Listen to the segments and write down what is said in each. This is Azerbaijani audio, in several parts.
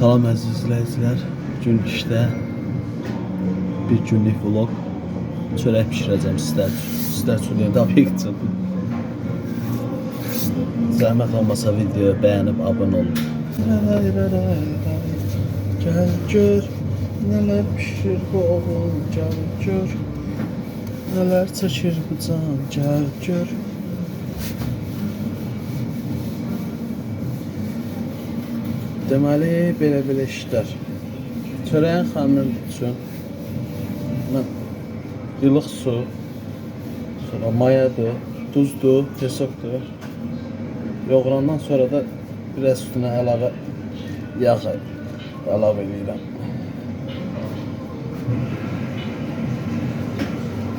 Salam əziz izləyicilər. Gün işdə bir günlük vlog. Çörək pişirəcəm sizlər üçün, təbii üçün. Zəhmət olmasa videoya bəyənib abunə olun. Gəl gör, nələr pişir bu oğul, gəl gör. Nələr çəkir bu can, gəl gör. Deməli, belə işlər. Çörəyin xəmiri üçün mən ilıq su, sonra mayadır, duzdur, pesokdur. Yoğurandan sonra da biraz üstünə əlavə yağ əlavə edirəm.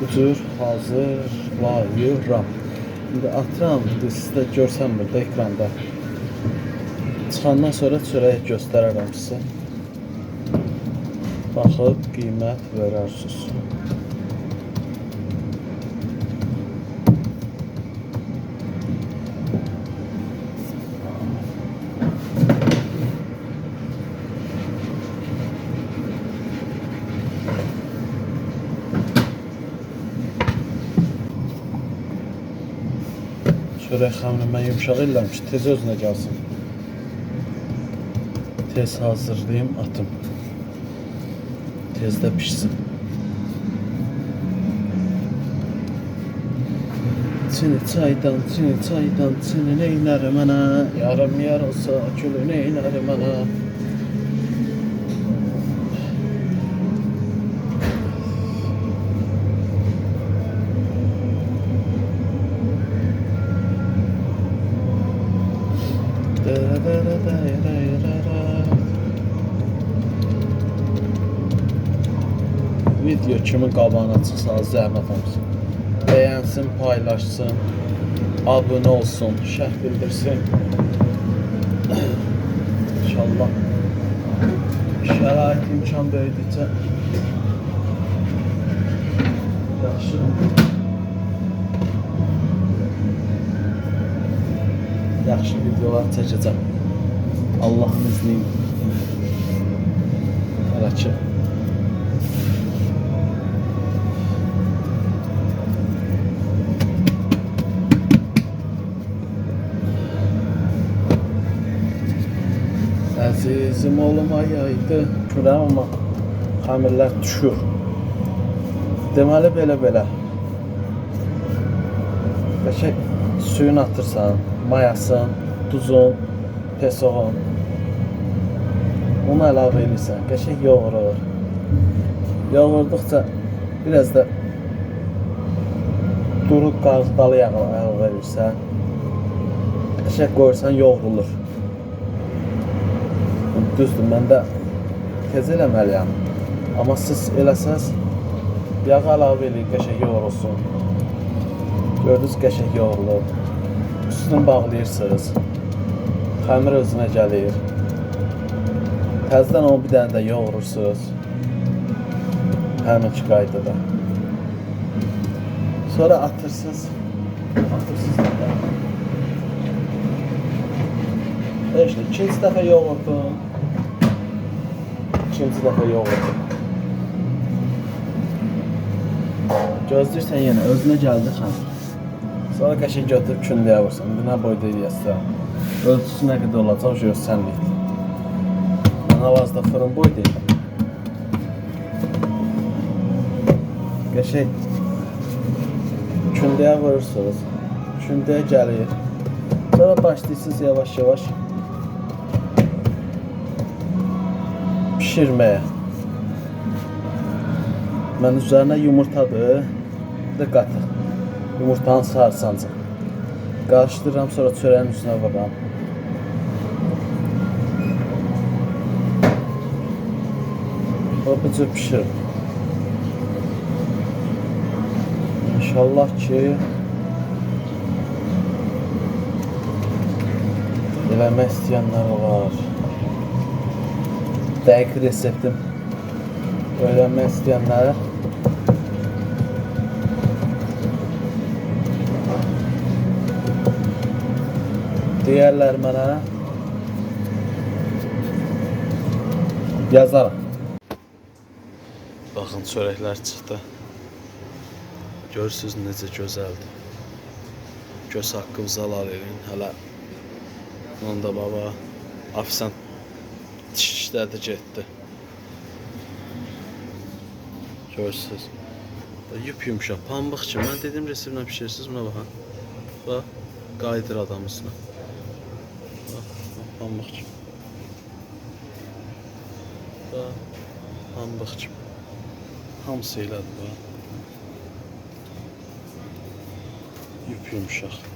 Bu cür hazırlayıram. İndi atıram, siz də görsən burada ekranda. Çıxandan sonra çörəyi göstərərəm sizə. Baxıb qiymət verərsiniz. Çörək xəmirini mən yumşaq eləyəm ki, tez özünə gəlsin. Tez hazırlayayım, atım. Tez də pişsin. Çini çaydan, çini neynərim mənə. Yarım yarılsa, külü neynərim mənə. Video kimin qabağına çıxsa zəhmət olsun. Bəyənsin, paylaşsın, abunə olsun, şərh bildirsin. İnşallah şərait imkan verdikcə yaxşı videolar çəkəcəm. Allah'ın izniyle. Araçı. Əzizim olmayaydı kürəm, amma xəmirlər düşür. Deməli belə. Qəşəng suyun atırsan, mayasın, duzun, pesoğun. Onu əlavə edirsən, qəşəng yoğurur. Yoğurduqca biraz da duru qarğıdalı yağ əlavə edirsən. Qəşəng qoyursan, yoğurulur. Düzdür, mən də tez eləməliyəm. Amma siz eləsəz, yağ əlavə edin, qəşəng yoğurulsun. Gördünüz, qəşəng yoğurulur. Üstünü bağlayırsınız. Xəmir özünə gəlir. Təzədən onu bir dənə də yoğurursunuz. Həminki qaydada. Sonra atırsınız. İşte ikinci dəfə yoğurdum. Gözləyirsən yenə, özünə gəldi xəmir. Sonra qəşəng götürüb kündəyə vursan. İndi nə boyda eləyəsən. Ölçüsü nə qədər olacaq, görsənlik. Mən hal-hazırda fırın boydayım. Qəşəng kündəyə vurursunuz. Kündəyə gəlir. Sonra başlayırsınız yavaş-yavaş pişirməyə. Mən üzərinə yumurtadır, bir də qatıq. Yumurtanın sarısancaq. Qarışdırıram, sonra çörəyin üstünə vururam. Bu cür pişirim. İnşallah ki eləmək istəyənlər olar. Dəqiq reseptim öyrənmək istəyənlər deyərlər mənə. Yazarım. Baxın, çörəklər çıxdı. Görürsünüz necə gözəldir. Göz haqqınızı alalım. Hələ onda baba ofisant işlədi getdi. Görürsünüz. Yumuşaq, pambıq kimi. Mən dedim reseptlə pişirirsiniz, buna baxın. Bax, qayıdır adam üstünə. Bax, pambıq kimi. Bax, pambıq kimi. Hamısı elədir, bax. Yumuşaq.